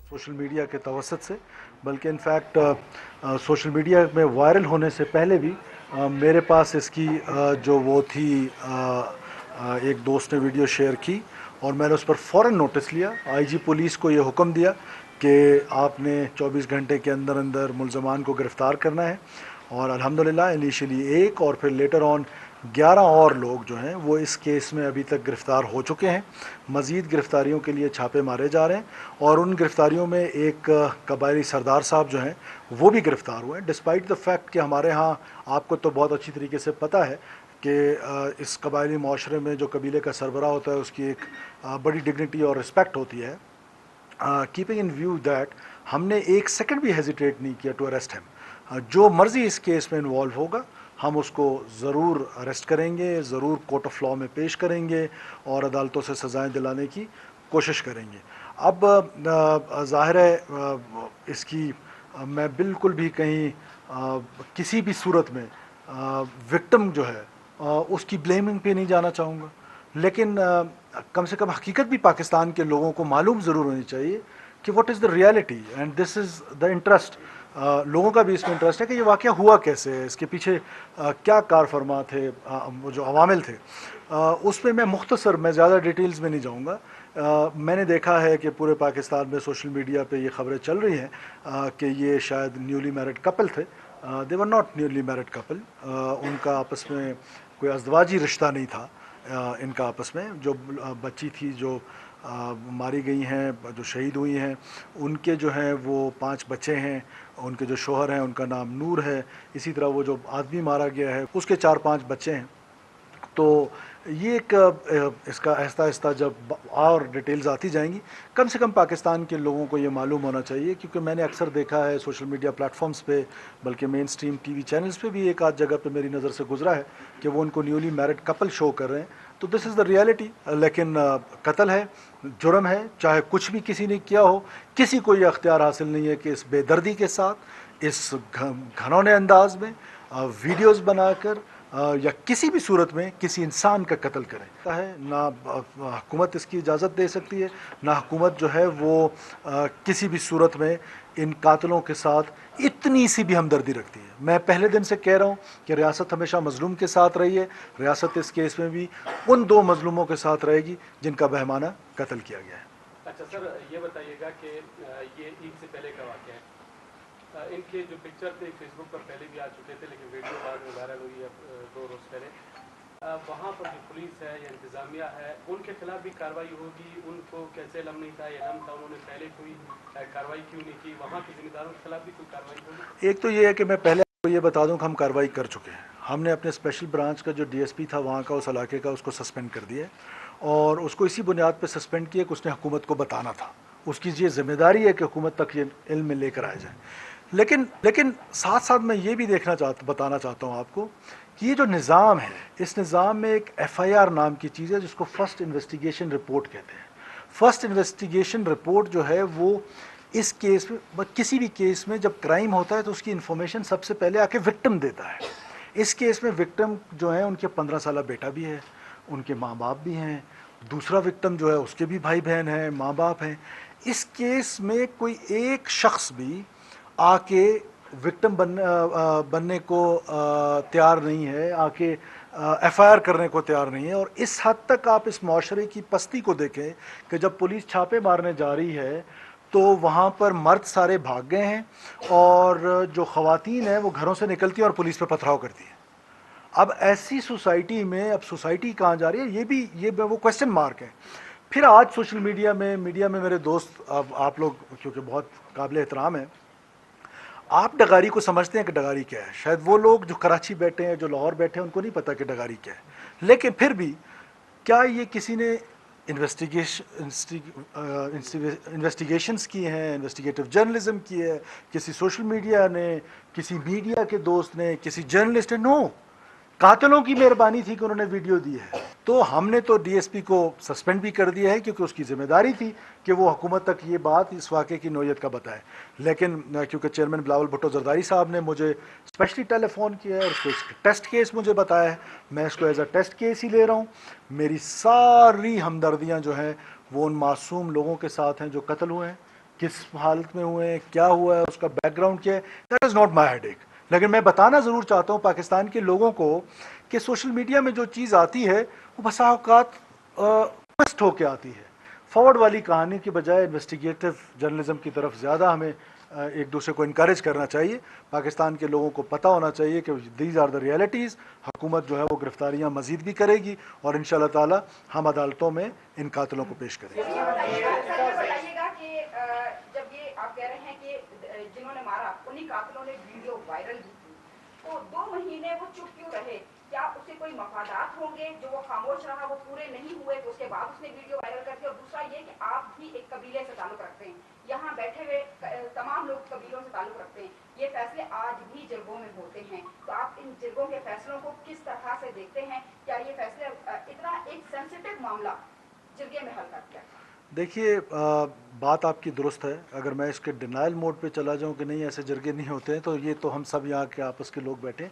Social media के तवसत से, बल्कि इनफैक्ट सोशल मीडिया में वायरल होने से पहले भी मेरे पास इसकी जो वो थी एक दोस्त ने वीडियो शेयर की और मैंने उस पर फ़ौरन नोटिस लिया। आईजी पुलिस को ये हुक्म दिया कि आपने 24 घंटे के अंदर अंदर मुलज़मान को गिरफ़्तार करना है, और अल्हम्दुलिल्लाह इनिशियली एक और फिर लेटर ऑन 11 और लोग जो हैं वो इस केस में अभी तक गिरफ़्तार हो चुके हैं। मज़ीद गिरफ़्तारियों के लिए छापे मारे जा रहे हैं और उन गिरफ़्तारियों में एक कबायली सरदार साहब जो हैं वो भी गिरफ़्तार हुए हैं, डिस्पाइट द फैक्ट कि हमारे यहाँ आपको तो बहुत अच्छी तरीके से पता है कि इस कबायली माशरे में जो कबीले का सरबराह होता है उसकी एक बड़ी डिग्निटी और रिस्पेक्ट होती है। कीपिंग इन व्यू दैट हमने एक सेकंड भी हेजिटेट नहीं किया टू अरेस्ट हिम। जो मर्ज़ी इस केस में इन्वॉल्व होगा हम उसको ज़रूर अरेस्ट करेंगे, ज़रूर कोर्ट ऑफ लॉ में पेश करेंगे और अदालतों से सज़ाएं दिलाने की कोशिश करेंगे। अब ज़ाहिर है इसकी मैं बिल्कुल भी कहीं किसी भी सूरत में विक्टिम जो है उसकी ब्लेमिंग पे नहीं जाना चाहूँगा, लेकिन कम से कम हकीकत भी पाकिस्तान के लोगों को मालूम ज़रूर होनी चाहिए कि what is the reality and this is the interest. लोगों का भी इसमें इंटरेस्ट है कि ये वाक़या हुआ कैसे है, इसके पीछे क्या कार फरमा थे, वो जो अवामिल थे। उसमें मैं ज़्यादा डिटेल्स में नहीं जाऊँगा। मैंने देखा है कि पूरे पाकिस्तान में सोशल मीडिया पे ये ख़बरें चल रही हैं कि ये शायद न्यूली मैरिड कपल थे। They were not newly married couple, उनका आपस में कोई अज़दवाजी रिश्ता नहीं था। इनका आपस में जो बच्ची थी जो मारी गई हैं, जो शहीद हुई हैं, उनके जो हैं वो 5 बच्चे हैं। उनके जो शोहर हैं उनका नाम नूर है, इसी तरह वो जो आदमी मारा गया है उसके 4-5 बच्चे हैं। तो ये एक इसका आहिस्ता आहिस्ता जब और डिटेल्स आती जाएंगी, कम से कम पाकिस्तान के लोगों को ये मालूम होना चाहिए, क्योंकि मैंने अक्सर देखा है सोशल मीडिया प्लेटफॉर्म्स पे, बल्कि मेन स्ट्रीम टीवी चैनल्स पे भी एक आध जगह पे मेरी नज़र से गुजरा है कि वो उनको न्यूली मैरिड कपल शो कर रहे हैं। तो दिस इज़ द रियलिटी। लेकिन कत्ल है, जुर्म है, चाहे कुछ भी किसी ने किया हो, किसी को ये अख्तियार हासिल नहीं है कि इस बेदर्दी के साथ, इस घनौने अंदाज में वीडियोज़ बनाकर या किसी भी सूरत में किसी इंसान का कत्ल करें है ना। हुकूमत इसकी इजाज़त दे सकती है, ना हुकूमत जो है वो किसी भी सूरत में इन कातलों के साथ इतनी सी भी हमदर्दी रखती है। मैं पहले दिन से कह रहा हूँ कि रियासत हमेशा मजलूम के साथ रही है, रियासत इस केस में भी उन 2 मजलूमों के साथ रहेगी जिनका बहमाना कत्ल किया गया है। अच्छा सर, ये बताइएगा कि ये ईद से पहले का वाक़या है। इनके जो पिक्चर थे फेसबुक पर पहले भी आ चुके थे, लेकिन वीडियो बाद में वायरल हुई है 2 रोज़ पहले। वहाँ पर जो पुलिस है या इंतज़ामिया है उनके खिलाफ भी कार्रवाई होगी? उनको कैसे इल्म नहीं था, इल्म था, उन्होंने पहले कोई कार्रवाई क्यों नहीं की? वहाँ के जिम्मेदारों के खिलाफ भी कोई कार्रवाई होगी? एक तो ये है कि मैं पहले आपको ये बता दूं कि हम कार्रवाई कर चुके हैं। हमने अपने स्पेशल ब्रांच का जो डीएसपी था वहाँ का, उस इलाके का, उसको सस्पेंड कर दिया और उसको इसी बुनियाद पर सस्पेंड किया कि उसने हुकूमत को बताना था। उसकी ये जिम्मेदारी है कि हुकूमत तक ये इल्म में लेकर आया जाए। लेकिन साथ साथ मैं ये भी बताना चाहता हूँ आपको कि ये जो निज़ाम है, इस निज़ाम में एक FIR नाम की चीज़ है जिसको फर्स्ट इन्वेस्टिगेशन रिपोर्ट कहते हैं। फर्स्ट इन्वेस्टिगेशन रिपोर्ट जो है वो इस केस में, किसी भी केस में जब क्राइम होता है तो उसकी इन्फॉर्मेशन सबसे पहले आके विक्टिम देता है। इस केस में विक्टिम जो है उनके 15 साल बेटा भी है, उनके माँ बाप भी हैं, दूसरा विक्टिम जो है उसके भी भाई बहन हैं, माँ बाप हैं। इस केस में कोई एक शख्स भी आके विक्टिम बनने को तैयार नहीं है, आके FIR करने को तैयार नहीं है। और इस हद तक आप इस माशरे की पस्ती को देखें कि जब पुलिस छापे मारने जा रही है तो वहाँ पर मर्द सारे भाग गए हैं और जो ख़वातीन हैं वो घरों से निकलती हैं और पुलिस पर पथराव करती हैं। अब ऐसी सोसाइटी में अब सोसाइटी कहाँ जा रही है, ये वो क्वेश्चन मार्क है। फिर आज सोशल मीडिया में मेरे दोस्त, अब आप लोग क्योंकि बहुत काबिल एहतराम है, आप डगारी को समझते हैं कि डगारी क्या है। शायद वो लोग जो कराची बैठे हैं, जो लाहौर बैठे हैं, उनको नहीं पता कि डगारी क्या है। लेकिन फिर भी क्या ये किसी ने इन्वेस्टिगेशंस की हैं, इन्वेस्टिगेटिव जर्नलिज्म की है, किसी सोशल मीडिया ने, किसी मीडिया के दोस्त ने, किसी जर्नलिस्ट ने? नो, कातिलों की मेहरबानी थी कि उन्होंने वीडियो दी है। तो हमने तो डीएसपी को सस्पेंड भी कर दिया है क्योंकि उसकी जिम्मेदारी थी कि वो हुकूमत तक ये बात, इस वाक़े की नोयत का बताए। लेकिन क्योंकि चेयरमैन बिलावल भुट्टो जरदारी साहब ने मुझे स्पेशली टेलीफोन किया है और उसको टेस्ट केस मुझे बताया है, मैं इसको एज अ टेस्ट केस ही ले रहा हूँ। मेरी सारी हमदर्दियाँ जो हैं वो उन मासूम लोगों के साथ हैं जो कत्ल हुए हैं, किस हालत में हुए हैं, क्या हुआ है, उसका बैकग्राउंड क्या है, that is not my headache. लेकिन मैं बताना ज़रूर चाहता हूँ पाकिस्तान के लोगों को कि सोशल मीडिया में जो चीज़ आती है वो बसा औकात ट्विस्ट होके आती है। फॉरवर्ड वाली कहानी की बजाय इन्वेस्टिगेटिव जर्नलिज्म की तरफ ज़्यादा हमें एक दूसरे को इनकरेज करना चाहिए। पाकिस्तान के लोगों को पता होना चाहिए कि दीज आर द रियलिटीज़। हुकूमत जो है वो गिरफ्तारियाँ मज़ीद भी करेगी और इंशाल्लाह ताला हम अदालतों में इन कातिलों को पेश करेंगे। बताइएगा कि जब ये आप कह रहे हैं कि जिन्होंने मारा उन्हीं कातिलों ने वीडियो वायरल की थी, तो 2 महीने वो चुप क्यों रहे? क्या उससे कोई मफादात होंगे जो वो खामोश रहा, वो पूरे नहीं हुए तो उसके बाद उसने वीडियो वायरल कर दिया? और दूसरा ये कि आप भी एक कबीले से ताल्लुक रखते हैं, यहाँ बैठे हुए तमाम लोग कबीलों से ताल्लुक रखते हैं, ये फैसले आज भी जिरगों में होते हैं, तो आप इन जिरगों के फैसलों को किस तरह से देखते हैं? क्या ये फैसले इतना एक सेंसिटिव मामला जिरगे में हल कर दिया? देखिए, बात आपकी दुरुस्त है। अगर मैं इसके डिनाइल मोड पे चला जाऊं कि नहीं ऐसे जरगे नहीं होते हैं, तो ये तो हम सब यहाँ के आपस के लोग बैठे।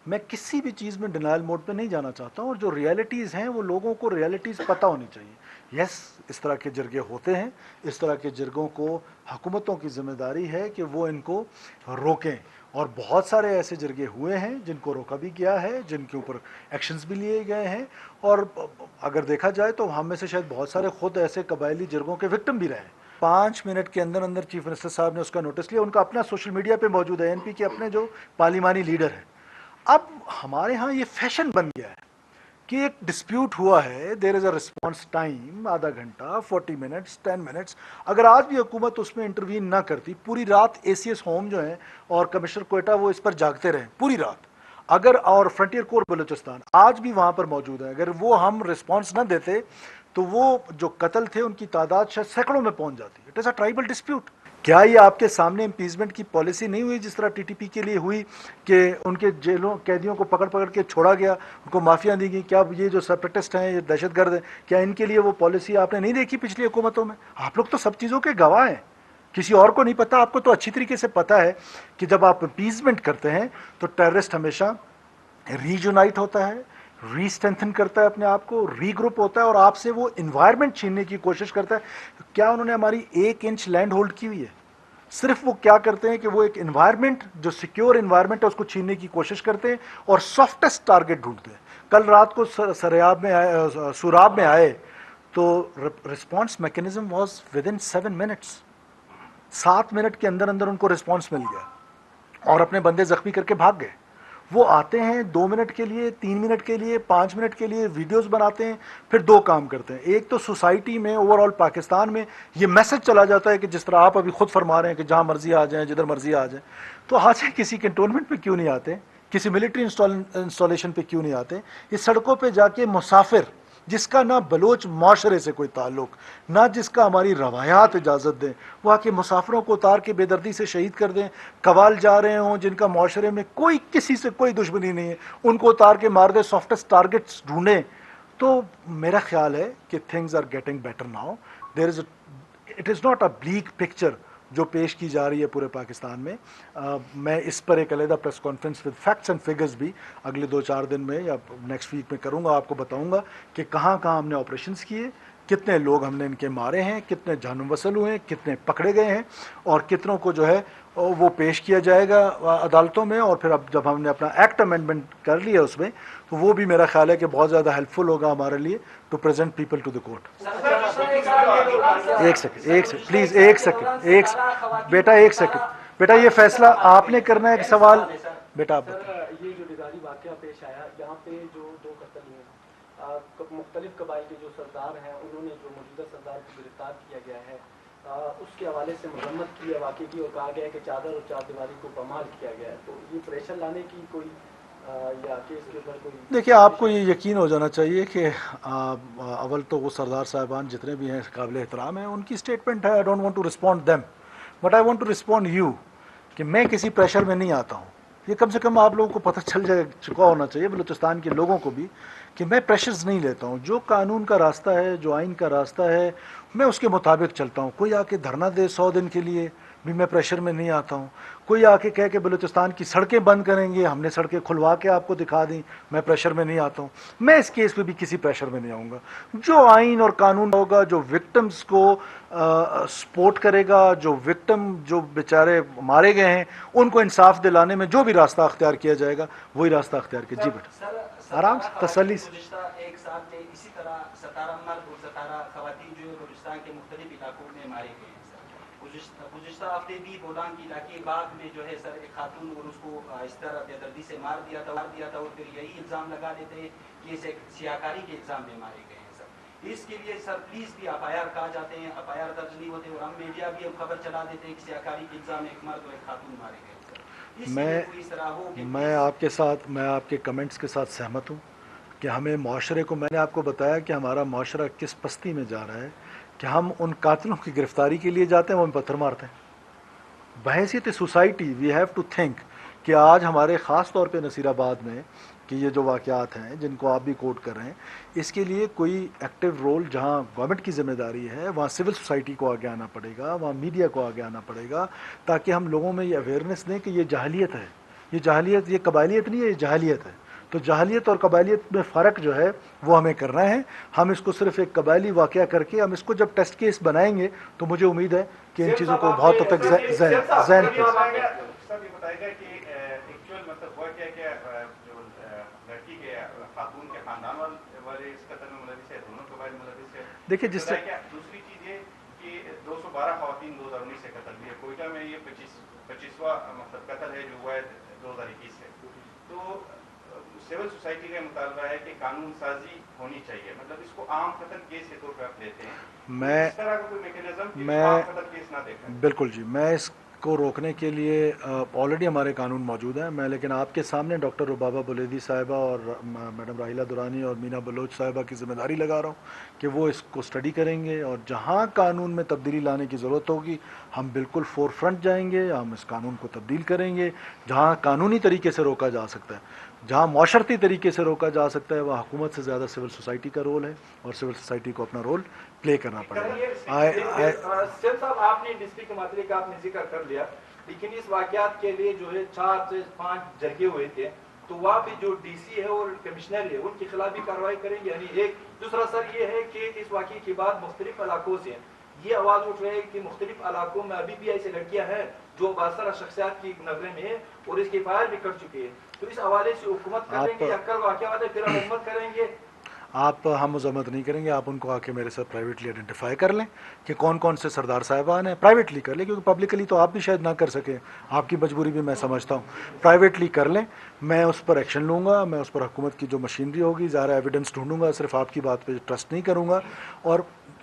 मैं किसी भी चीज़ में डिनाइल मोड पे नहीं जाना चाहता हूँ, और जो रियलिटीज़ हैं वो लोगों को रियलिटीज़ पता होनी चाहिए। यस, इस तरह के जरगे होते हैं, इस तरह के जरगों को हुकूमतों की जिम्मेदारी है कि वो इनको रोकें, और बहुत सारे ऐसे जरगे हुए हैं जिनको रोका भी गया है, जिनके ऊपर एक्शंस भी लिए गए हैं। और अगर देखा जाए तो हम में से शायद बहुत सारे खुद ऐसे कबायली जरगों के विक्टिम भी रहे हैं। 5 मिनट के अंदर अंदर चीफ मिनिस्टर साहब ने उसका नोटिस लिया। उनका अपना सोशल मीडिया पे मौजूद है, एनपी के अपने जो पार्लिमानी लीडर हैं। अब हमारे यहाँ ये फैशन बन गया है कि एक डिस्प्यूट हुआ है, there is a response time, आधा घंटा, 40 मिनट्स, 10 मिनट्स। अगर आज भी हुकूमत उसमें इंटरवीन ना करती, पूरी रात एसीएस होम जो है और कमिश्नर कोयटा वो इस पर जागते रहे पूरी रात, अगर, और फ्रंटियर कोर बलूचिस्तान आज भी वहाँ पर मौजूद है, अगर वो हम रिस्पॉन्स ना देते तो वो जो कत्ल थे उनकी तादाद शायद सैकड़ों में पहुँच जाती। It is a tribal dispute. क्या ये आपके सामने इम्पीचमेंट की पॉलिसी नहीं हुई जिस तरह टीटीपी के लिए हुई कि उनके जेलों कैदियों को पकड़ पकड़ के छोड़ा गया, उनको माफियाँ दी गई? क्या ये जो सेपरेटिस्ट हैं, ये दहशतगर्द हैं, क्या इनके लिए वो पॉलिसी आपने नहीं देखी पिछली हुकूमतों में? आप लोग तो सब चीज़ों के गवाह हैं, किसी और को नहीं पता, आपको तो अच्छी तरीके से पता है कि जब आप अपीजमेंट करते हैं तो टेररिस्ट हमेशा रीयूनाइट होता है, रीस्ट्रेंथन करता है अपने आप को, रीग्रुप होता है और आपसे वो इन्वायरमेंट छीनने की कोशिश करता है। क्या उन्होंने हमारी 1 इंच लैंड होल्ड की हुई है? सिर्फ वो क्या करते हैं कि वो एक इन्वायरमेंट जो सिक्योर इन्वायरमेंट है उसको छीनने की कोशिश करते हैं और सॉफ्टेस्ट टारगेट ढूंढते हैं। कल रात को सरेआब में आए, सुराब में आए, तो response mechanism was with in 7 minutes. 7 minute के अंदर अंदर उनको रिस्पॉन्स मिल गया और अपने बंदे जख्मी करके भाग गए। वो आते हैं 2 मिनट के लिए, 3 मिनट के लिए, 5 मिनट के लिए वीडियोस बनाते हैं, फिर 2 काम करते हैं। एक तो सोसाइटी में, ओवरऑल पाकिस्तान में ये मैसेज चला जाता है कि जिस तरह आप अभी खुद फरमा रहे हैं कि जहाँ मर्जी आ जाएं, जिधर मर्जी आ जाएं, तो आ जाए, किसी कैंटोनमेंट पे क्यों नहीं आते, किसी मिलिट्री इंस्टॉलेशन पे क्यों नहीं आते? इस सड़कों पर जाके मुसाफिर जिसका ना बलोच माशरे से कोई ताल्लुक, ना जिसका हमारी रवायात इजाज़त दें, वो आके मुसाफिरों को उतार के बेदर्दी से शहीद कर दें। कवाल जा रहे हों जिनका माशरे में कोई किसी से कोई दुश्मनी नहीं है, उनको उतार के मार दे, सॉफ्टेस्ट टारगेट्स ढूंढें। तो मेरा ख्याल है कि things are getting better now. There is, it is not a bleak picture जो पेश की जा रही है पूरे पाकिस्तान में। मैं इस पर एक अलग press conference with facts and figures भी अगले 2-4 दिन में या नेक्स्ट वीक में करूंगा, आपको बताऊंगा कि कहाँ कहाँ हमने ऑपरेशंस किए, कितने लोग हमने इनके मारे हैं, कितने जानम वसल हुए हैं, कितने पकड़े गए हैं और कितनों को जो है वो पेश किया जाएगा अदालतों में। और फिर अब जब हमने अपना एक्ट अमेंडमेंट कर लिया उसमें, तो वो भी मेरा ख्याल है कि बहुत ज़्यादा हेल्पफुल होगा हमारे लिए to present people to the court. एक सेकंड प्लीज़, एक सेकंड बेटा, एक सेकंड बेटा, ये फैसला आपने करना है। एक सवाल बेटा आप बताएं। ये जो निजारी वाकया पेश आया, यहाँ पे जो 2 कत्ल हुए, मुख्तलिफ कबाइल के जो सरदार हैं उन्होंने जो मौजूदा सरदार को गिरफ्तार किया गया है, उसके हवाले से मजम्मत की है वाकई की, और कहा गया है कि चादर और चारदीवारी को बमाल किया गया है। तो ये प्रेशर लाने की कोई या केस के ऊपर कोई? देखिए, आपको ये यकीन हो जाना चाहिए कि अव्वल तो वो सरदार साहबान जितने भी हैं काबिल एहतराम हैं, उनकी स्टेटमेंट है। I don't want to respond them, but I want to respond you कि मैं किसी प्रेशर में नहीं आता हूँ। ये कम से कम आप लोगों को पता चल चुका होना चाहिए, बलूचिस्तान के लोगों को भी, کہ میں پریشرز نہیں لیتا ہوں. جو قانون کا راستہ ہے, جو آئین کا راستہ ہے, میں اس کے مطابق چلتا ہوں. کوئی آ کے دھرنا دے 100 دن کے لیے بھی میں پریشر میں نہیں آتا ہوں. کوئی آ کے کہہ کہ بلوچستان کی سڑکیں بند کریں گے, ہم نے سڑکیں کھلوا کے آپ کو دکھا دیں, میں پریشر میں نہیں آتا ہوں. میں اس کیس میں بھی کسی پریشر میں نہیں آؤں گا. جو آئین اور قانون ہوگا, جو وکٹمز کو سپورٹ کرے گا, جو وکٹم جو بیچارے مارے گئے ہیں ان کو انصاف دلانے میں جو بھی راستہ اختیار کیا جائے گا وہی راستہ اختیار کیا. جی بیٹا آرام سے, تسلی سے. گزشتہ ایک سال میں اسی طرح 17 مرد اور 17 خواتین جو بلوچستان کے مختلف علاقوں میں مارے گئے ہیں سر. گزشتہ ہفتے بھی بولان کے علاقے باغ میں جو ہے سر ایک خاتون اور اس کو اس طرح بے دردی سے مار دیا تھا اور پھر یہی الزام لگا دیتے ہیں کہ اسے سیاکاری کے الزام میں مارے گئے ہیں سر. اس کے لیے سر پلیز بھی FIR کہا جاتے ہیں, FIR درج نہیں ہوتے اور ہم میڈیا بھی ہم خبر چلا دیتے ہیں کہ سیاکاری کے الزام میں ایک مرد اور ایک خاتون مارے گئے. میں آپ کے ساتھ, میں آپ کے کمنٹس کے ساتھ سہمت ہوں کہ ہمیں معاشرے کو, میں نے آپ کو بتایا کہ ہمارا معاشرہ کس پستی میں جا رہا ہے کہ ہم ان قاتلوں کی گرفتاری کے لیے جاتے ہیں, وہ ہمیں پتھر مارتے ہیں. بحیثیت society we have to think کہ آج ہمارے خاص طور پہ نصیر آباد میں کہ یہ جو واقعات ہیں جن کو آپ بھی کوٹ کر رہے ہیں, اس کے لیے کوئی ایکٹیو رول جہاں گورنمنٹ کی ذمہ داری ہے وہاں سول سوسائٹی کو آگے آنا پڑے گا, وہاں میڈیا کو آگے آنا پڑے گا, تاکہ ہم لوگوں میں یہ اویئرنیس دیں کہ یہ جہالیت ہے. یہ جہالیت, یہ قبائلیت نہیں ہے, یہ جہالیت ہے. تو جہالیت اور قبائلیت میں فرق جو ہے وہ ہمیں کرنا ہے. ہم اس کو صرف ایک قبائلی واقعہ کر کے ہم اس کو جب ٹیسٹ کیس بنائیں گے تو مجھے امید ہے کہ ان چیزوں کو بہت حد تک ذہن دیکھیے جس سے دوسری چیز یہ کہ 212 خواتین 2019 سے قتل ہوئی ہے. کوئٹہ میں یہ 25واں مطلب قتل ہے جو ہوا ہے 2021 سے. تو سول سوسائٹی کا مطالبہ ہے کہ قانون سازی ہونی چاہیے, مطلب اس کو عام قتل کیس کے طور پہ آپ لیتے ہیں. میں اس طرح کا کوئی میکینزم عام قتل کیس نہ دیکھیں. بالکل جی, میں اس کو روکنے کے لیے آلریڈی ہمارے قانون موجود ہیں. میں لیکن آپ کے سامنے ڈاکٹر ربابہ بلیدی صاحبہ اور میڈم راحیلہ درانی اور مینا بلوچ صاحبہ کی ذمہ داری لگا رہا ہوں کہ وہ اس کو اسٹڈی کریں گے, اور جہاں قانون میں تبدیلی لانے کی ضرورت ہوگی ہم بالکل فور فرنٹ جائیں گے, ہم اس قانون کو تبدیل کریں گے. جہاں قانونی طریقے سے روکا جا سکتا ہے, جہاں معاشرتی طریقے سے روکا جا سکتا ہے, وہاں حکومت سے زیادہ سول سوسائٹی کا رول ہے, اور سول سوسائٹی کو اپنا رول پلے کرنا پڑے گا. سیف صاحب, آپ نے ڈسٹرکٹ کے معاملے کا آپ نے ذکر کر لیا, لیکن اس واقعات کے لیے جو ہے 4 سے 5 جرگے ہوئے تھے, تو وہاں پہ جو DC ہے اور کمشنر ہے ان کے خلاف بھی کارروائی کریں گے. یعنی ایک دوسرا سر یہ ہے کہ اس واقعے کے بعد مختلف علاقوں سے یہ آواز اٹھ رہی ہے کہ مختلف علاقوں میں ابھی بھی ایسی لڑکیاں ہیں جو باثر شخصیات کی نظریں میں ہے اور اس کے فائر بھی کر چکے ہیں. تو اس حوالے سے حکومت کریں گے یا کل واقعات ہے پھر حکومت کریں گے؟ ہم مذمت نہیں کریں گے, آپ ان کو آ کے میرے ساتھ پرائیویٹلی آئیڈینٹیفائی کر لیں کہ کون کون سے سردار صاحبان ہیں. پرائیویٹلی کر لیں, کیونکہ پبلکلی تو آپ بھی شاید نہ کر سکیں, آپ کی مجبوری بھی میں سمجھتا ہوں. پرائیویٹلی کر لیں, میں اس پر ایکشن لوں گا, میں اس پر حکومت کی جو مشینری ہوگی ظاہر ایویڈنس ڈھونڈوں گا, صرف آپ کی بات پہ ٹرسٹ نہیں کروں گا. اور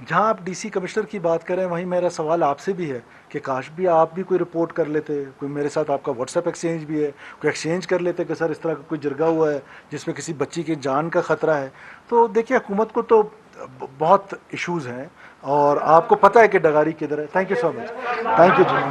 جہاں آپ DC کمشنر کی بات کریں وہیں میرا سوال آپ سے بھی ہے کہ کاش بھی آپ بھی کوئی رپورٹ کر لیتے, کوئی میرے ساتھ آپ کا واٹس ایپ ایکسچینج بھی ہے, کوئی ایکسچینج کر لیتے کہ سر اس طرح کا کوئی جرگہ ہوا ہے جس میں کسی بچی کی جان کا خطرہ ہے. تو دیکھیے حکومت کو تو بہت ایشوز ہیں اور آپ کو پتہ ہے کہ ڈگاری کدھر ہے. Thank you so much, thank you G.